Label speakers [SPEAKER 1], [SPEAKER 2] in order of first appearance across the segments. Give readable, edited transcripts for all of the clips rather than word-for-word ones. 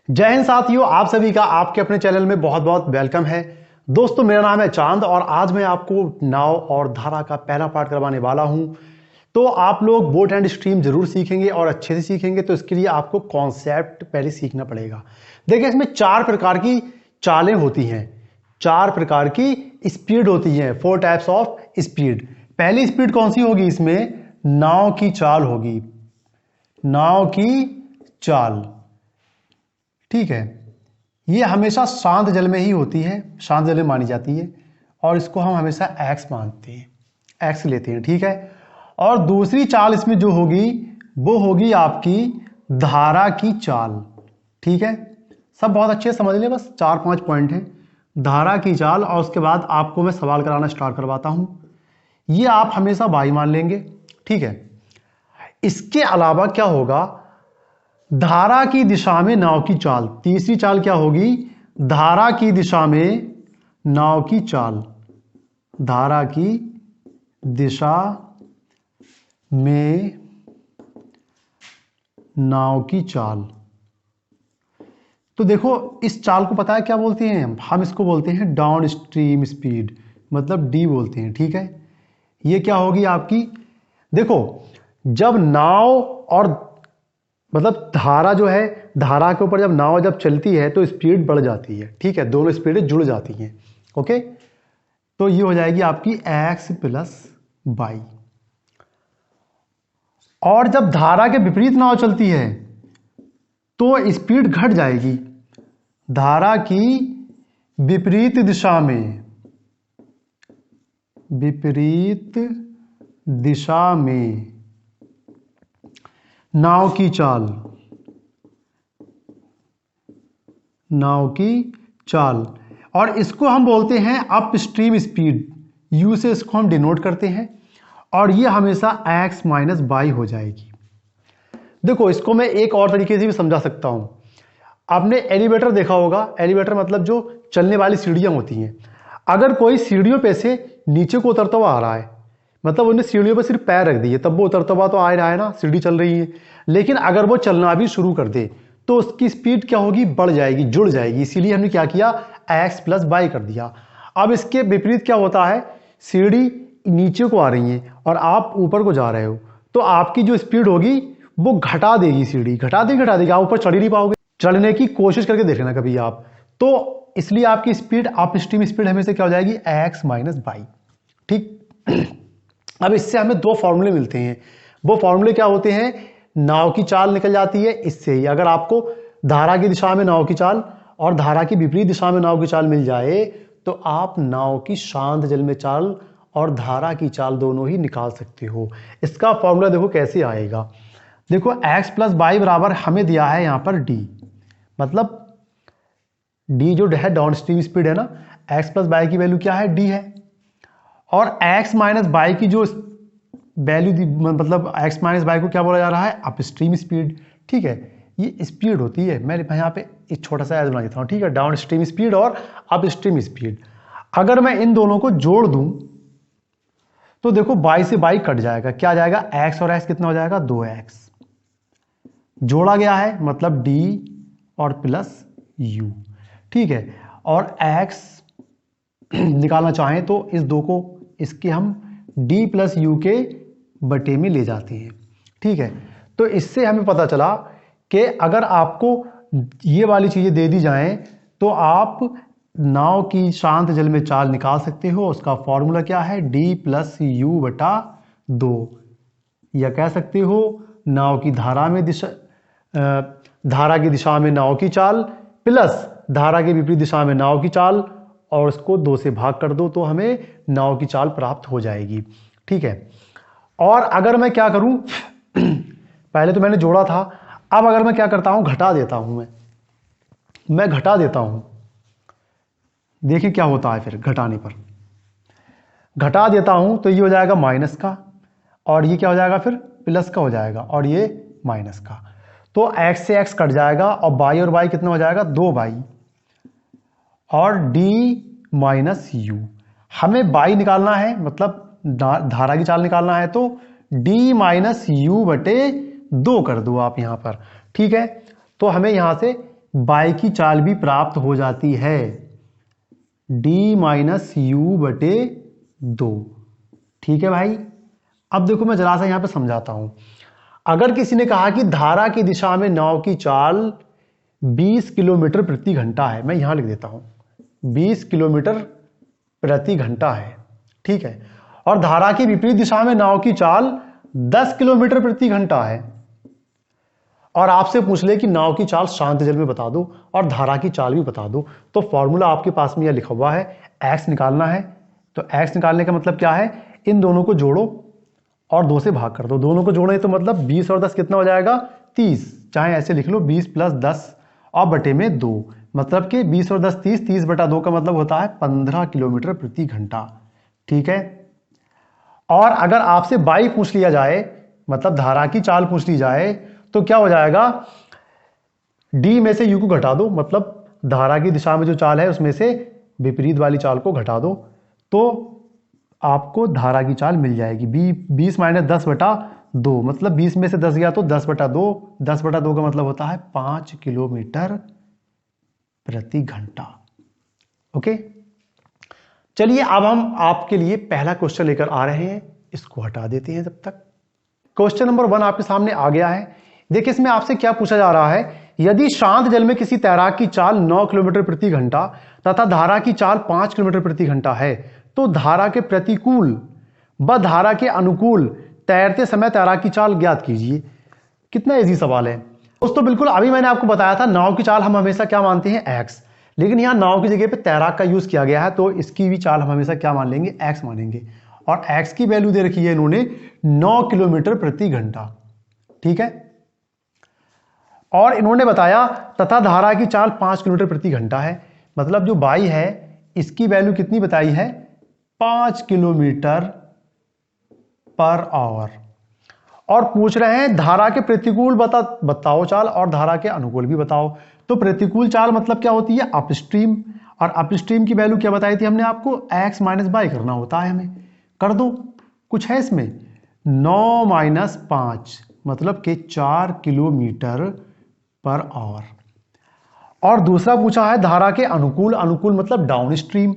[SPEAKER 1] जय हिंद साथियों, आप सभी का आपके अपने चैनल में बहुत बहुत वेलकम है। दोस्तों, मेरा नाम है चांद और आज मैं आपको नाव और धारा का पहला पार्ट करवाने वाला हूं। तो आप लोग बोट एंड स्ट्रीम जरूर सीखेंगे और अच्छे से सीखेंगे, तो इसके लिए आपको कॉन्सेप्ट पहले सीखना पड़ेगा। देखिए, इसमें 4 प्रकार की चालें होती हैं, 4 प्रकार की स्पीड होती हैं, 4 टाइप्स ऑफ स्पीड। पहली स्पीड कौन सी होगी? इसमें नाव की चाल होगी, नाव की चाल। ठीक है, ये हमेशा शांत जल में ही होती है, शांत जल में मानी जाती है और इसको हम हमेशा एक्स मानते हैं, एक्स लेते हैं। ठीक है, और दूसरी चाल इसमें जो होगी वो होगी आपकी धारा की चाल। ठीक है, सब बहुत अच्छे से समझ लें, बस 4-5 पॉइंट हैं। धारा की चाल, और उसके बाद आपको मैं सवाल कराना स्टार्ट करवाता हूं। ये आप हमेशा बाई मान लेंगे। ठीक है, इसके अलावा क्या होगा? धारा की दिशा में नाव की चाल। तीसरी चाल क्या होगी? धारा की दिशा में नाव की चाल, धारा की दिशा में नाव की चाल। तो देखो, इस चाल को पता है क्या बोलते हैं? हम इसको बोलते हैं डाउन स्ट्रीम स्पीड, मतलब डी बोलते हैं। ठीक है, ये क्या होगी आपकी? देखो, जब नाव और मतलब धारा जो है, धारा के ऊपर जब नाव जब चलती है तो स्पीड बढ़ जाती है। ठीक है, दोनों स्पीडें जुड़ जाती हैं। ओके, तो ये हो जाएगी आपकी एक्स प्लस बाई। और जब धारा के विपरीत नाव चलती है तो स्पीड घट जाएगी। धारा की विपरीत दिशा में, विपरीत दिशा में नाव की चाल, नाव की चाल, और इसको हम बोलते हैं अप स्ट्रीम स्पीड। यू से इसको हम डिनोट करते हैं और ये हमेशा एक्स माइनस बाई हो जाएगी। देखो, इसको मैं एक और तरीके से भी समझा सकता हूं। आपने एलिवेटर देखा होगा, एलिवेटर मतलब जो चलने वाली सीढ़ियां होती हैं। अगर कोई सीढ़ियों पे से नीचे को उतरता हुआ आ रहा है, मतलब उन्हें सीढ़ियों पर सिर्फ पैर रख दिए, तब वो उतरता हुआ तो आ रहा है ना, सीढ़ी चल रही है। लेकिन अगर वो चलना भी शुरू कर दे तो उसकी स्पीड क्या होगी? बढ़ जाएगी, जुड़ जाएगी। इसीलिए हमने क्या किया? एक्स प्लस बाई कर दिया। अब इसके विपरीत क्या होता है? सीढ़ी नीचे को आ रही है और आप ऊपर को जा रहे हो, तो आपकी जो स्पीड होगी वो घटा देगी, सीढ़ी घटा देगी, आप ऊपर चढ़ ही नहीं पाओगे। चढ़ने की कोशिश करके देख लेना कभी आप। तो इसलिए आपकी स्पीड, अप स्ट्रीम स्पीड हमेशा क्या हो जाएगी? X minus by. ठीक, अब इससे हमें 2 फॉर्मूले मिलते हैं। वो फॉर्मूले क्या होते हैं? नाव की चाल निकल जाती है इससे ही। अगर आपको धारा की दिशा में नाव की चाल और धारा की विपरीत दिशा में नाव की चाल मिल जाए तो आप नाव की शांत जल में चाल और धारा की चाल दोनों ही निकाल सकते हो। इसका फॉर्मूला देखो कैसे आएगा। देखो, एक्स प्लस बाई बराबर हमें दिया है यहां पर डी, मतलब डी जो है डाउन स्ट्रीम स्पीड है ना, एक्स प्लस बाई की वैल्यू क्या है? डी है। और एक्स माइनस बाई की जो वैल्यू, मतलब एक्स माइनस बाई को क्या बोला जा रहा है? Up stream speed. ठीक है, ये स्पीड होती है। मैं यहाँ पे एक छोटा सा ऐड बना देता हूँ। ठीक है, डाउन स्ट्रीम स्पीड और अप स्ट्रीम स्पीड। अगर मैं इन दोनों को जोड़ दूं तो देखो, बाई से बाई कट जाएगा, क्या आ जाएगा? एक्स और एक्स कितना हो जाएगा? 2x। जोड़ा गया है मतलब डी और प्लस यू। ठीक है, और x निकालना चाहें तो इस 2 को, इसके हम d प्लस यू के बटे में ले जाते हैं। ठीक है, तो इससे हमें पता चला कि अगर आपको ये वाली चीजें दे दी जाएं तो आप नाव की शांत जल में चाल निकाल सकते हो। उसका फॉर्मूला क्या है? d प्लस यू बटा 2। या कह सकते हो नाव की धारा में धारा की दिशा में नाव की चाल प्लस धारा के विपरीत दिशा में नाव की चाल, और उसको 2 से भाग कर दो तो हमें नाव की चाल प्राप्त हो जाएगी। ठीक है, और अगर मैं क्या करूं, पहले तो मैंने जोड़ा था, अब अगर मैं क्या करता हूं? घटा देता हूं। मैं घटा देता हूं। देखिए क्या होता है फिर घटाने पर। घटा देता हूं तो ये हो जाएगा माइनस का, और ये क्या हो जाएगा? फिर प्लस का हो जाएगा, और ये माइनस का। तो x से x कट जाएगा और बाई और बाई कितना हो जाएगा? 2 बाई और d माइनस यू। हमें बाई निकालना है, मतलब धारा की चाल निकालना है, तो d माइनस यू बटे 2 कर दो आप यहां पर। ठीक है, तो हमें यहां से बाई की चाल भी प्राप्त हो जाती है, डी माइनस यू बटे 2। ठीक है भाई। अब देखो मैं जरा सा यहां पे समझाता हूं। अगर किसी ने कहा कि धारा की दिशा में नाव की चाल 20 किलोमीटर प्रति घंटा है, मैं यहां लिख देता हूं 20 किलोमीटर प्रति घंटा है, ठीक है, और धारा की विपरीत दिशा में नाव की चाल 10 किलोमीटर प्रति घंटा है, और आपसे पूछ ले कि नाव की चाल शांत जल में बता दो और धारा की चाल भी बता दो, तो फॉर्मूला आपके पास में यह लिखा हुआ है, एक्स निकालना है। तो एक्स निकालने का मतलब क्या है, इन दोनों को जोड़ो और 2 से भाग कर दो। दोनों को जोड़े तो मतलब 20 और 10 कितना हो जाएगा, 30। चाहे ऐसे लिख लो 20 प्लस 10 और बटे में 2, मतलब कि 20 और 10 30, 30 बटा 2 का मतलब होता है 15 किलोमीटर प्रति घंटा। ठीक है। और अगर आपसे बाई पूछ लिया जाए, मतलब धारा की चाल पूछ ली जाए, तो क्या हो जाएगा, डी में से यू को घटा दो, मतलब धारा की दिशा में जो चाल है उसमें से विपरीत वाली चाल को घटा दो, तो आपको धारा की चाल मिल जाएगी 20 माइनस 10 बटा 2, मतलब 20 में से 10 गया तो 10 बटा 2, 10 बटा 2 का मतलब होता है 5 किलोमीटर प्रति घंटा। ओके, चलिए अब हम आपके लिए पहला क्वेश्चन लेकर आ रहे हैं, इसको हटा देते हैं जब तक। क्वेश्चन नंबर 1 आपके सामने आ गया है। देखिए इसमें आपसे क्या पूछा जा रहा है, यदि शांत जल में किसी तैराक की चाल 9 किलोमीटर प्रति घंटा तथा धारा की चाल 5 किलोमीटर प्रति घंटा है, तो धारा के प्रतिकूल व धारा के अनुकूल तैरते समय तैराक की चाल ज्ञात कीजिए। कितना इजी सवाल है दोस्तों। बिल्कुल अभी मैंने आपको बताया था नाव की चाल हम हमेशा क्या मानते हैं, एक्स, लेकिन यहां नाव की जगह पे तैराक का यूज किया गया है, तो इसकी भी चाल हम हमेशा क्या मान लेंगे, एक्स मानेंगे। और एक्स की वैल्यू दे रखी है इन्होंने 9 किलोमीटर प्रति घंटा। ठीक है, और इन्होंने बताया तथा धारा की चाल 5 किलोमीटर प्रति घंटा है, मतलब जो बाई है इसकी वैल्यू कितनी बताई है, 5 किलोमीटर पर आवर। और पूछ रहे हैं धारा के प्रतिकूल बताओ चाल और धारा के अनुकूल भी बताओ। तो प्रतिकूल चाल मतलब क्या होती है, अपस्ट्रीम, और अपस्ट्रीम की वैल्यू क्या बताई थी हमने आपको, एक्स माइनस बाई करना होता है हमें। कर दो, कुछ है इसमें, 9 माइनस 5 मतलब कि 4 किलोमीटर पर आवर। और दूसरा पूछा है धारा के अनुकूल, अनुकूल मतलब डाउन स्ट्रीम,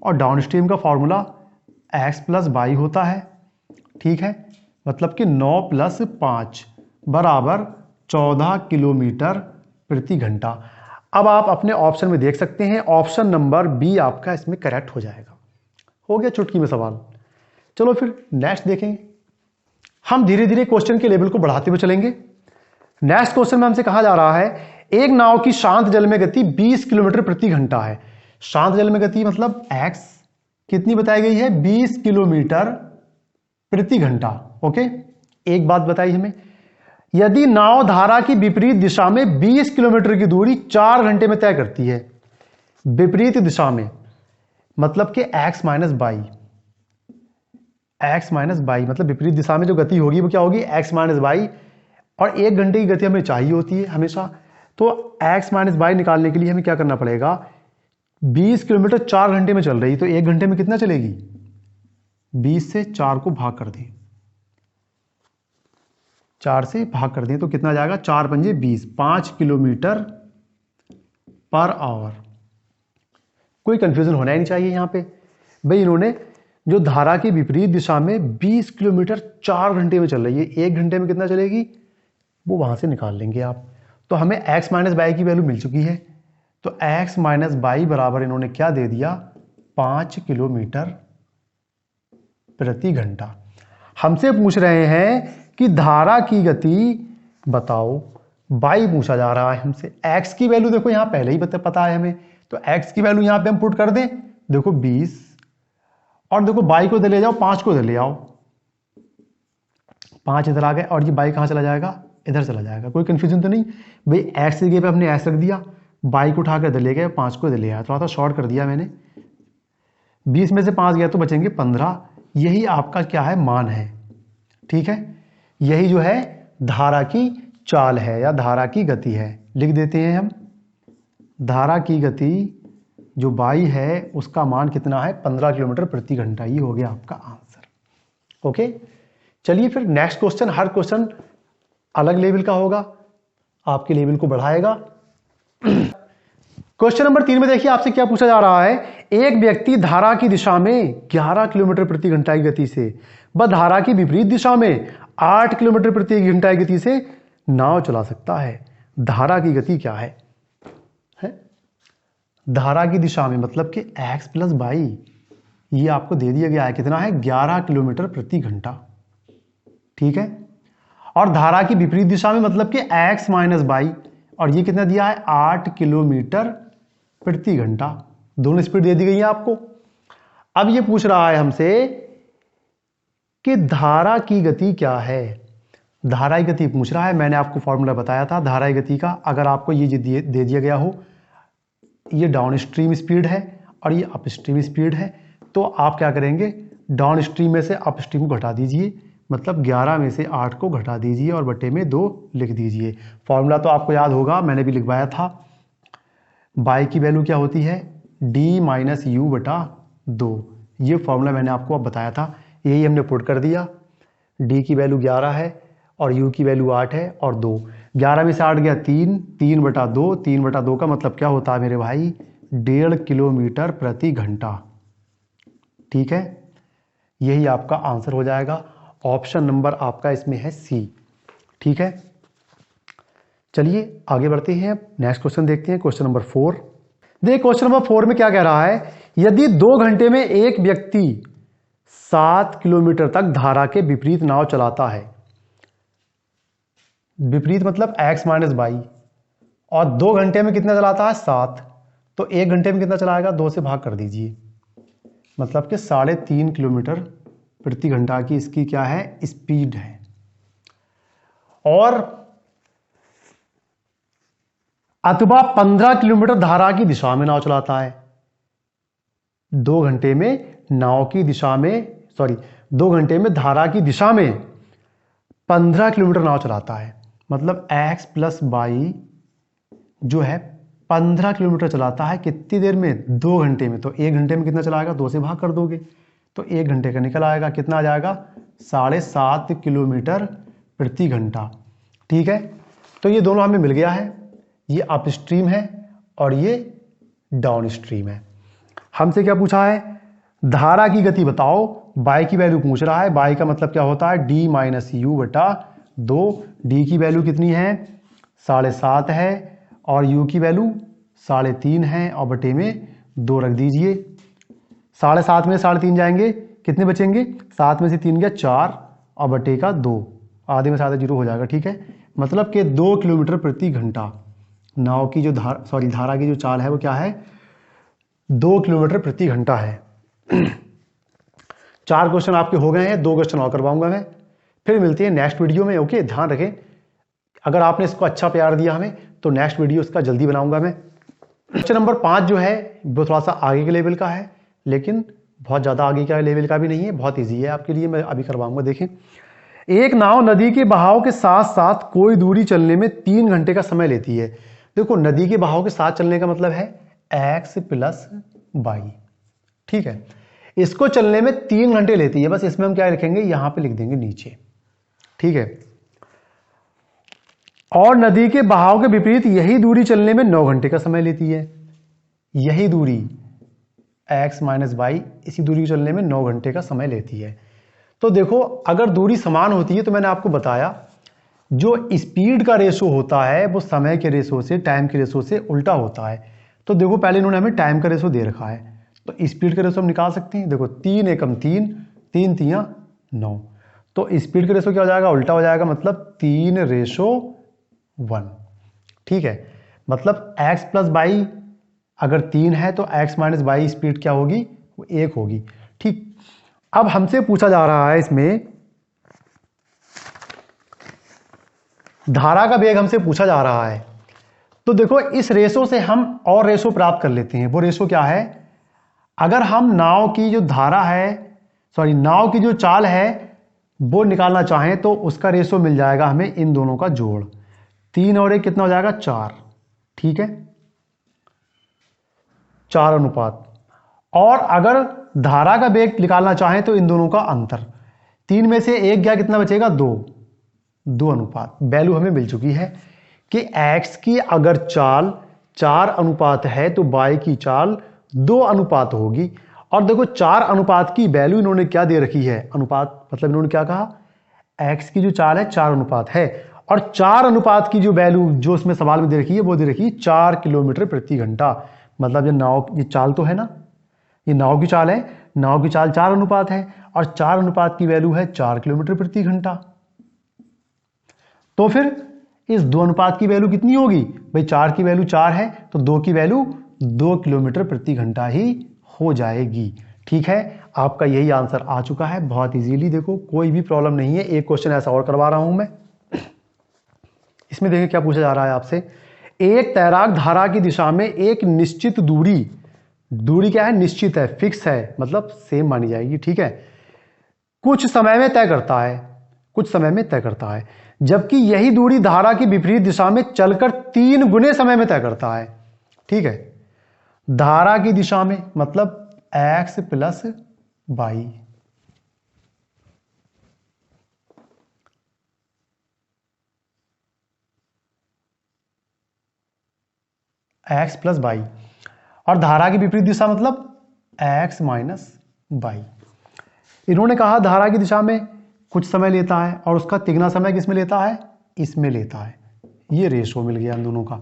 [SPEAKER 1] और डाउन स्ट्रीम का फॉर्मूला एक्स प्लस बाई होता है। ठीक है, मतलब कि 9 प्लस 5 बराबर 14 किलोमीटर प्रति घंटा। अब आप अपने ऑप्शन में देख सकते हैं, ऑप्शन नंबर बी आपका इसमें करेक्ट हो जाएगा। हो गया चुटकी में सवाल। चलो फिर नेक्स्ट देखेंगे। हम धीरे धीरे क्वेश्चन के लेवल को बढ़ाते हुए चलेंगे। नेक्स्ट क्वेश्चन में हमसे कहा जा रहा है, एक नाव की शांत जल में गति 20 किलोमीटर प्रति घंटा है। शांत जल में गति मतलब एक्स कितनी बताई गई है, 20 किलोमीटर प्रति घंटा। ओके, एक बात बताई हमें, यदि नाव धारा की विपरीत दिशा में 20 किलोमीटर की दूरी 4 घंटे में तय करती है, विपरीत दिशा में मतलब कि x minus by, x minus by मतलब विपरीत दिशा में जो गति होगी वो क्या होगी, एक्स माइनस बाई, और 1 घंटे की गति हमें चाहिए होती है हमेशा। तो एक्स माइनस बाई निकालने के लिए हमें क्या करना पड़ेगा, 20 किलोमीटर 4 घंटे में चल रही, तो 1 घंटे में कितना चलेगी, 20 से 4 को भाग कर दें, 4 से भाग कर दें तो कितना जाएगा, 4 पंजे 20, 5 किलोमीटर पर आवर। कोई कंफ्यूजन होना ही नहीं चाहिए यहां पे भाई। इन्होंने जो धारा की विपरीत दिशा में 20 किलोमीटर 4 घंटे में चल रही है, 1 घंटे में कितना चलेगी वो वहां से निकाल लेंगे आप। तो हमें x माइनस बाई की वैल्यू मिल चुकी है, तो x माइनस बाई बराबर इन्होंने क्या दे दिया, 5 किलोमीटर प्रति घंटा। हमसे पूछ रहे हैं कि धारा की गति बताओ, बाई पूछा जा रहा है हमसे। x की वैल्यू देखो यहां पहले ही पता है हमें, तो x की वैल्यू यहां पे हम पुट कर दें, देखो 20, और देखो बाई को इधर ले जाओ, 5 को इधर ले आओ, 5 इधर आ गए, और ये बाई कहां चला जाएगा, इधर चला जाएगा। कोई कंफ्यूजन तो नहीं भाई, एक्स की जगह पे हमने ऐस रख दिया, बाई को उठाकर इधर ले गए, 5 को इधर ले आया, थोड़ा सा शॉर्ट कर दिया मैंने। 20 में से 5 गया तो बचेंगे 15, यही आपका क्या है, मान है। ठीक है, यही जो है धारा की चाल है या धारा की गति है। लिख देते हैं हम, धारा की गति जो बाई है उसका मान कितना है, 15 किलोमीटर प्रति घंटा। ये हो गया आपका आंसर। ओके, चलिए फिर नेक्स्ट क्वेश्चन। हर क्वेश्चन अलग लेवल का होगा, आपके लेवल को बढ़ाएगा। क्वेश्चन नंबर 3 में देखिए आपसे क्या पूछा जा रहा है। एक व्यक्ति धारा की दिशा में 11 किलोमीटर प्रति घंटा की गति से व धारा की विपरीत दिशा में 8 किलोमीटर प्रति घंटा की गति से नाव चला सकता है। धारा की गति क्या है? धारा की दिशा में मतलब कि x प्लस वाई, ये आपको दे दिया गया है कितना है 11 किलोमीटर प्रति घंटा, ठीक है। और धारा की विपरीत दिशा में मतलब कि x माइनस वाई, और ये कितना दिया है 8 किलोमीटर प्रति घंटा। दोनों स्पीड दे दी गई है आपको। अब ये पूछ रहा है हमसे कि धारा की गति क्या है। धारा की गति पूछ रहा है। मैंने आपको फॉर्मूला बताया था धारा की गति का। अगर आपको ये दे दिया गया हो, ये डाउन स्ट्रीम स्पीड है और ये अप स्ट्रीम स्पीड है, तो आप क्या करेंगे, डाउन स्ट्रीम में से अप स्ट्रीम को घटा दीजिए, मतलब 11 में से 8 को घटा दीजिए और बटे में 2 लिख दीजिए। फॉर्मूला तो आपको याद होगा, मैंने भी लिखवाया था। बाई की वैल्यू क्या होती है d माइनस यू बटा 2। ये फॉर्मूला मैंने आपको अब बताया था, यही हमने पुट कर दिया। d की वैल्यू 11 है और u की वैल्यू 8 है और 2। 11 में से 8 गया 3, 3 बटा 2, 3 बटा 2 का मतलब क्या होता है मेरे भाई 1.5 किलोमीटर प्रति घंटा, ठीक है। यही आपका आंसर हो जाएगा। ऑप्शन नंबर आपका इसमें है सी, ठीक है। चलिए आगे बढ़ते हैं, नेक्स्ट क्वेश्चन देखते हैं। क्वेश्चन नंबर 4 देखिए। क्वेश्चन नंबर 4 में क्या कह रहा है, यदि 2 घंटे में एक व्यक्ति 7 किलोमीटर तक धारा के विपरीत नाव चलाता है, विपरीत मतलब x माइनस वाई, और 2 घंटे में कितना चलाता है 7, तो 1 घंटे में कितना चलाएगा 2 से भाग कर दीजिए, मतलब कि 3.5 किलोमीटर प्रति घंटा की इसकी क्या है स्पीड है। और अथवा 15 किलोमीटर धारा की दिशा में नाव चलाता है। 2 घंटे में नाव की दिशा में 2 घंटे में धारा की दिशा में 15 किलोमीटर नाव चलाता है, मतलब x प्लस वाई जो है 15 किलोमीटर चलाता है। कितनी देर में 2 घंटे में, तो 1 घंटे में कितना चलाएगा 2 से भाग कर दोगे तो 1 घंटे का निकल आएगा, कितना आ जाएगा 7.5 किलोमीटर प्रति घंटा, ठीक है। तो ये दोनों हमें मिल गया है, ये अप स्ट्रीम है और ये डाउन स्ट्रीम है। हमसे क्या पूछा है, धारा की गति बताओ, बाई की वैल्यू पूछ रहा है। बाई का मतलब क्या होता है d माइनस यू बटा 2। d की वैल्यू कितनी है 7.5 है और u की वैल्यू 3.5 है और बटे में 2 रख दीजिए। 7.5 में 3.5 जाएंगे, कितने बचेंगे 7 में से 3 गया 4 और बटे का 2, आधे में से आधा 0 हो जाएगा, ठीक है। मतलब कि 2 किलोमीटर प्रति घंटा नाव की जो धारा की जो चाल है वो क्या है 2 किलोमीटर प्रति घंटा है। 4 क्वेश्चन आपके हो गए हैं, 2 क्वेश्चन और करवाऊंगा मैं, फिर मिलते हैं नेक्स्ट वीडियो में। ओके, ध्यान रखें, अगर आपने इसको अच्छा प्यार दिया हमें तो नेक्स्ट वीडियो इसका जल्दी बनाऊंगा मैं। क्वेश्चन नंबर 5 जो है वो थोड़ा सा आगे के लेवल का है, लेकिन बहुत ज़्यादा आगे का लेवल का भी नहीं है, बहुत ईजी है आपके लिए, मैं अभी करवाऊंगा। देखें, एक नाव नदी के बहाव के साथ साथ कोई दूरी चलने में 3 घंटे का समय लेती है। देखो, नदी के बहाव के साथ चलने का मतलब है x प्लस वाई, ठीक है। इसको चलने में 3 घंटे लेती है, बस इसमें हम क्या लिखेंगे यहां पे लिख देंगे नीचे, ठीक है। और नदी के बहाव के विपरीत यही दूरी चलने में 9 घंटे का समय लेती है। यही दूरी x माइनस वाई, इसी दूरी चलने में 9 घंटे का समय लेती है। तो देखो, अगर दूरी समान होती है तो मैंने आपको बताया जो स्पीड का रेशो होता है वो समय के रेशो से, टाइम के रेशो से उल्टा होता है। तो देखो, पहले इन्होंने हमें टाइम का रेशो दे रखा है, तो स्पीड का रेशो हम निकाल सकते हैं। देखो, 3 एकम 3, 3 तियां 9, तो स्पीड का रेशो क्या हो जाएगा उल्टा हो जाएगा, मतलब 3:1, ठीक है। मतलब x प्लस वाई अगर 3 है तो x माइनस वाई स्पीड क्या होगी वो 1 होगी, ठीक। अब हमसे पूछा जा रहा है इसमें धारा का वेग हमसे पूछा जा रहा है। तो देखो, इस रेशो से हम और रेशो प्राप्त कर लेते हैं। वो रेशो क्या है, अगर हम नाव की जो धारा है, नाव की जो चाल है वो निकालना चाहें तो उसका रेशो मिल जाएगा हमें इन दोनों का जोड़, 3 और 1 कितना हो जाएगा 4, ठीक है, 4 अनुपात। और अगर धारा का वेग निकालना चाहें तो इन दोनों का अंतर, 3 में से 1 गया, कितना बचेगा 2 अनुपात। वैल्यू हमें मिल चुकी है कि x की अगर चाल 4 अनुपात है तो y की चाल 2 अनुपात होगी। और देखो 4 अनुपात की वैल्यू इन्होंने क्या दे रखी है, अनुपात मतलब इन्होंने क्या कहा, x की जो चाल है 4 अनुपात है, और 4 अनुपात की जो वैल्यू जो उसमें सवाल में दे रखी है वो दे रखी है 4 किलोमीटर प्रति घंटा। मतलब ये नाव, ये चाल तो है ना, ये नाव की चाल है, नाव की चाल 4 अनुपात है और 4 अनुपात की वैल्यू है 4 किलोमीटर प्रति घंटा। तो फिर इस 2 अनुपात की वैल्यू कितनी होगी भाई, 4 की वैल्यू 4 है तो 2 की वैल्यू 2 किलोमीटर प्रति घंटा ही हो जाएगी। ठीक है, आपका यही आंसर आ चुका है बहुत इजीली। देखो कोई भी प्रॉब्लम नहीं है। एक क्वेश्चन ऐसा और करवा रहा हूं मैं, इसमें देखिए क्या पूछा जा रहा है आपसे। एक तैराक धारा की दिशा में एक निश्चित दूरी क्या है, निश्चित है, फिक्स है, मतलब सेम मानी जाएगी। ठीक है, कुछ समय में तय करता है, कुछ समय में तय करता है, जबकि यही दूरी धारा की विपरीत दिशा में चलकर 3 गुने समय में तय करता है। ठीक है, धारा की दिशा में मतलब x plus y, x plus y, और धारा की विपरीत दिशा मतलब x माइनस वाई। इन्होंने कहा धारा की दिशा में कुछ समय लेता है और उसका तिगुना समय किसमें लेता है, इसमें लेता है। ये रेशो मिल गया इन दोनों का,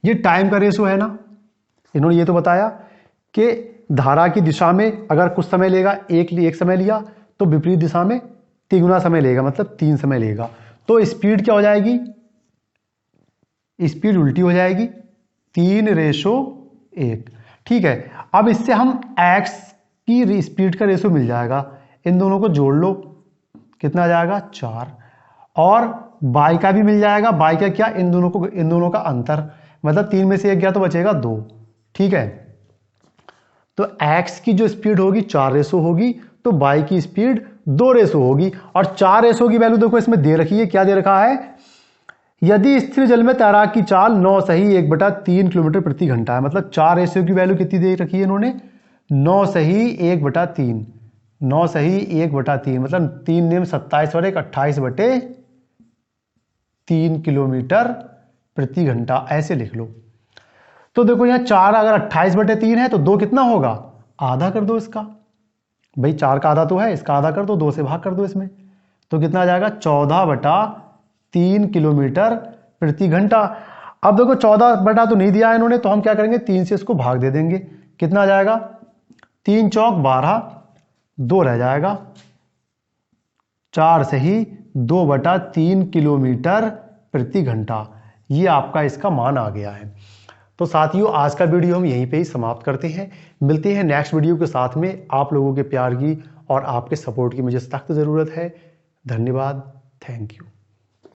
[SPEAKER 1] ये टाइम का रेशो है ना। इन्होंने ये तो बताया कि धारा की दिशा में अगर कुछ समय लेगा, एक समय लिया, तो विपरीत दिशा में तिगुना समय लेगा, मतलब 3 समय लेगा। तो स्पीड क्या हो जाएगी, स्पीड उल्टी हो जाएगी, 3:1। ठीक है, अब इससे हम x की स्पीड का रेशो मिल जाएगा, इन दोनों को जोड़ लो, कितना आ जाएगा 4, और y का भी मिल जाएगा। y का क्या, इन दोनों का अंतर, मतलब 3 में से 1 गया तो बचेगा 2। ठीक है, तो x की जो स्पीड होगी 4 होगी, तो y की स्पीड 2 होगी। और 4 की वैल्यू देखो इसमें दे रखी है, क्या दे रखा है, यदि स्थिर जल में तैराक की चाल 9 सही 1/3 किलोमीटर प्रति घंटा है। मतलब 4 की वैल्यू कितनी दे रखी है इन्होंने, 9 सही 1/3, 9 सही 1/3, मतलब 3 नेम 27 और 1 28/3 किलोमीटर प्रति घंटा, ऐसे लिख लो। तो देखो यहाँ 4 अगर 28/3 है तो 2 कितना होगा, आधा कर दो इसका, भाई 4 का आधा तो है, इसका आधा कर दो, 2 से भाग कर दो इसमें, तो कितना आ जाएगा 14/3 किलोमीटर प्रति घंटा। अब देखो 14 तो नहीं दिया है इन्होंने, तो हम क्या करेंगे, 3 से इसको भाग दे देंगे, कितना आ जाएगा, 3 चौक 12, 2 रह जाएगा, 4 से ही 2/3 किलोमीटर प्रति घंटा। ये आपका इसका मान आ गया है। तो साथियों आज का वीडियो हम यहीं पे ही समाप्त करते हैं, मिलते हैं नेक्स्ट वीडियो के साथ में। आप लोगों के प्यार की और आपके सपोर्ट की मुझे सख्त ज़रूरत है। धन्यवाद, थैंक यू।